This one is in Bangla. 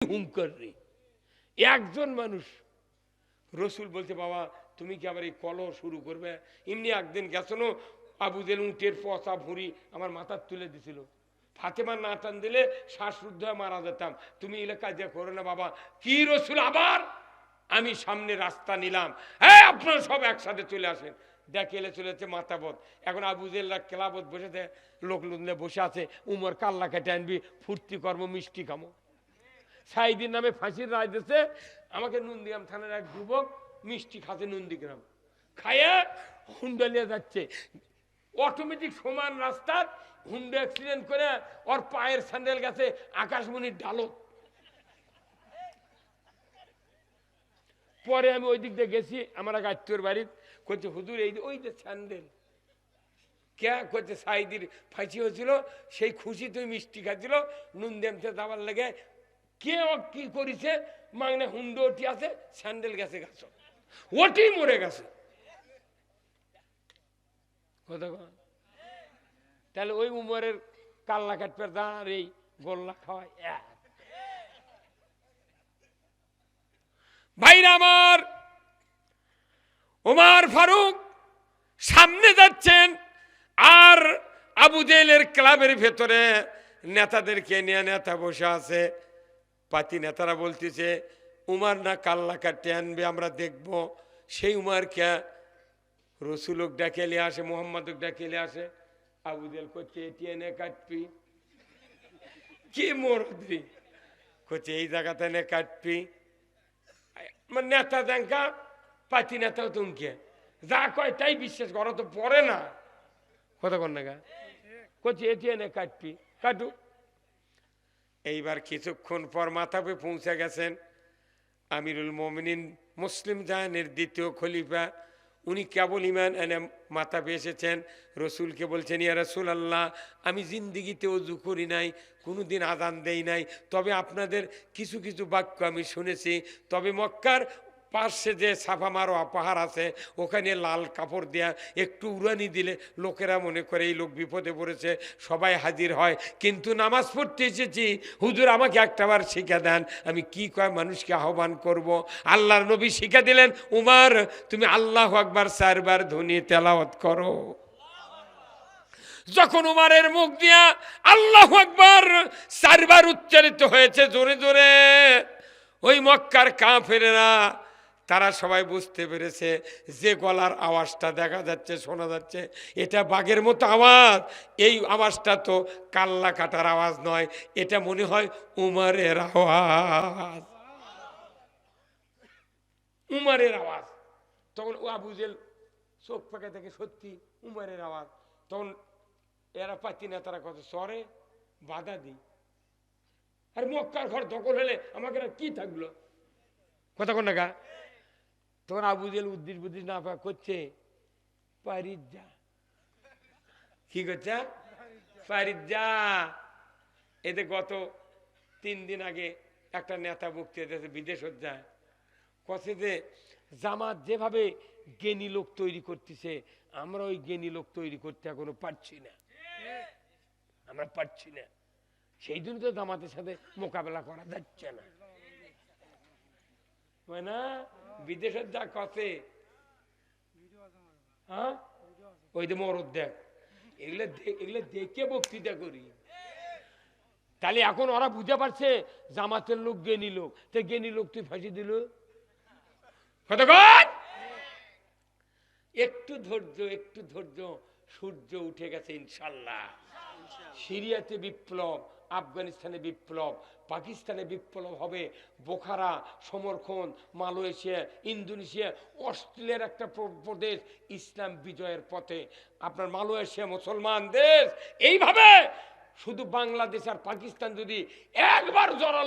হুঙ্কার রে, একজন মানুষ। রসুল বলছে বাবা তুমি কি আবার এই কলহ শুরু করবে? এমনি একদিন গেছো আবু জেল উটের পচা ভুঁড়ি আমার মাথার তুলে দিছিল, ফাতেমা না টান দিলে শ্বাসরুদ্ধ হয়ে মারা যেতাম, তুমি এলাকা যে করো না বাবা। কি রসুল আবার? আমি সামনে রাস্তা নিলাম, হ্যাঁ আপনারা সব একসাথে চলে আসেন। দেখে এলে চলেছে মাথাবত। এখন আবু জেলরা কেলাবত বসেছে, লোক লুনলে বসে আছে। উমর কাল্লা কেটে আনবি, ফুর্তি কর্ম, মিষ্টি খামো। সাইদির নামে ফাঁসির রায় দিয়েছে। আমাকে নন্দীগ্রাম থানার এক যুবক মিষ্টি খাতে নন্দীগ্রাম খাইয়া হুন্ডা নিয়ে যাচ্ছে, অটোমেটিক সমান রাস্তার হুন্ডা অ্যাক্সিডেন্ট করে ওর পায়ের স্যান্ডেল গেছে আকাশমণির ডালত। পরে আমি ওই দিক দিয়ে গেছি, আমার এক আত্মীয়র বাড়ির, করছে হুজুর এই ওই যে স্যান্ডেল কে করছে সাইদির ফাঁসি হয়েছিল, সেই খুশি তুমি মিষ্টি খাচ্ছিল নন্দীগ্রামতে যাবার লেগে, কে কি করেছে মাগনে হুন্ডো ওটি আছে, স্যান্ডেল গেছে গাছ, ওটি মরে গেছে। তাহলে ওই উমরের কাল্লা কাটপে দাঁড় এই গোল্লা খাওয়ায়। ভাইরা আমার, ওমর ফারুক সামনে যাচ্ছেন, আর আবু জেলের ক্লাবের ভেতরে নেতাদেরকে নিয়ে নেতা বসে আছে। পাতি নেতারা বলতেছে উমার না কাল্লা কাটতে আনবে, আমরা দেখব। সেই উমারকে রসুলক ডাকেলে আসে, মোহাম্মদক ডাকেলে আসে। আবু জেল করছে এটি এনে কাটবি, কি মরদ্রি করছে এই জায়গাতে এনে কাটবি। নেতা দেখা পাতি নেতাও তুমকে যা কয় তাই বিশ্বাস করো, তো পড়ে না কথা কর না গা, করছে এটি এনে কাটবি, কাটু। এইবার কিছুক্ষণ পর মাথাপে পৌঁছে গেছেন আমিরুল মোমিনিন মুসলিম জাহানের দ্বিতীয় খলিফা। উনি কেবল ইমান এনে মাথাপে এসেছেন। রসুলকে বলছেন ইয়া রাসূল আল্লাহ, আমি জিন্দিগিতে ওযু করি নাই, কোনোদিন আযান দেই নাই, তবে আপনাদের কিছু কিছু বাক্য আমি শুনেছি। তবে মক্কার পাশে যে সাফা মারোয়া পাহাড় আছে, ওখানে লাল কাপড় দেয়া একটু উড়ানি দিলে লোকেরা মনে করে এই লোক বিপদে পড়েছে, সবাই হাজির হয়। কিন্তু নামাজ পড়তে এসেছি, হুজুর আমাকে একটাবার শিখা দেন, আমি কি কয় মানুষকে আহ্বান করব। আল্লাহর নবী শিখা দিলেন, উমর তুমি আল্লাহু আকবার 4 বার ধ্বনি তেলাওয়াত করো। যখন উমরের মুখ দিয়া আল্লাহু আকবার 4 বার উচ্চারিত হয়েছে জোরে জোরে, ওই মক্কার কাফেরেরা তারা সবাই বুঝতে পেরেছে যে গলার আওয়াজটা দেখা যাচ্ছে, শোনা যাচ্ছে, এটা বাঘের মতো আওয়াজ। এই আওয়াজটা তো কাল্লা কাটার আওয়াজ নয়, এটা মনে হয় উমরের আওয়াজ, উমরের আওয়াজ। তখন ও আবু জেল চোখ পাকে দেখে সত্যি উমরের আওয়াজ। তখন এরা পাচ্ছি না, তারা কত সরে বাধা দিই, আর মক্কার ঘর দখল হলে আমাকে কি থাকলো কথা কোন না। তখন আবু জেল উদ্দিস বুদ্দিস না পা করছে পারিস যা, কি করছে পারিস যা। এতে গত 3 দিন আগে একটা নেতা বক্তৃতা দিয়েছে বিদেশ যায়, কছে যে জামাত যেভাবে জ্ঞানী লোক তৈরি করতেছে, আমরা ওই জ্ঞানী লোক তৈরি করতে এখনো পারছি না, আমরা পারছি না। সেই জন্য তো জামাতের সাথে মোকাবেলা করা যাচ্ছে না, না বিদেশের যা কছে, হ্যাঁ ওই যে মরদ দেখ, এগুলো দেখে বক্তৃতা করি। তাহলে এখন ওরা বুঝে পারছে জামাতের লোক জ্ঞানী লোক, তো জ্ঞানী লোক তুই ফাঁসি দিল। একটু ধৈর্য, একটু ধৈর্য, সূর্য উঠে গেছে ইনশাল্লাহ। সিরিয়াতে বিপ্লব, আফগানিস্তানে বিপ্লব, পাকিস্তানে বিপ্লব হবে, বোখারা, সমরখন্দ, মালয়েশিয়া, ইন্দোনেশিয়া, অস্ট্রেলিয়ার একটা প্রদেশ ইসলাম বিজয়ের পথে। আপনার মালয়েশিয়া মুসলমান দেশ। এইভাবে শুধু বাংলাদেশ আর পাকিস্তান যদি একবার জড়ালো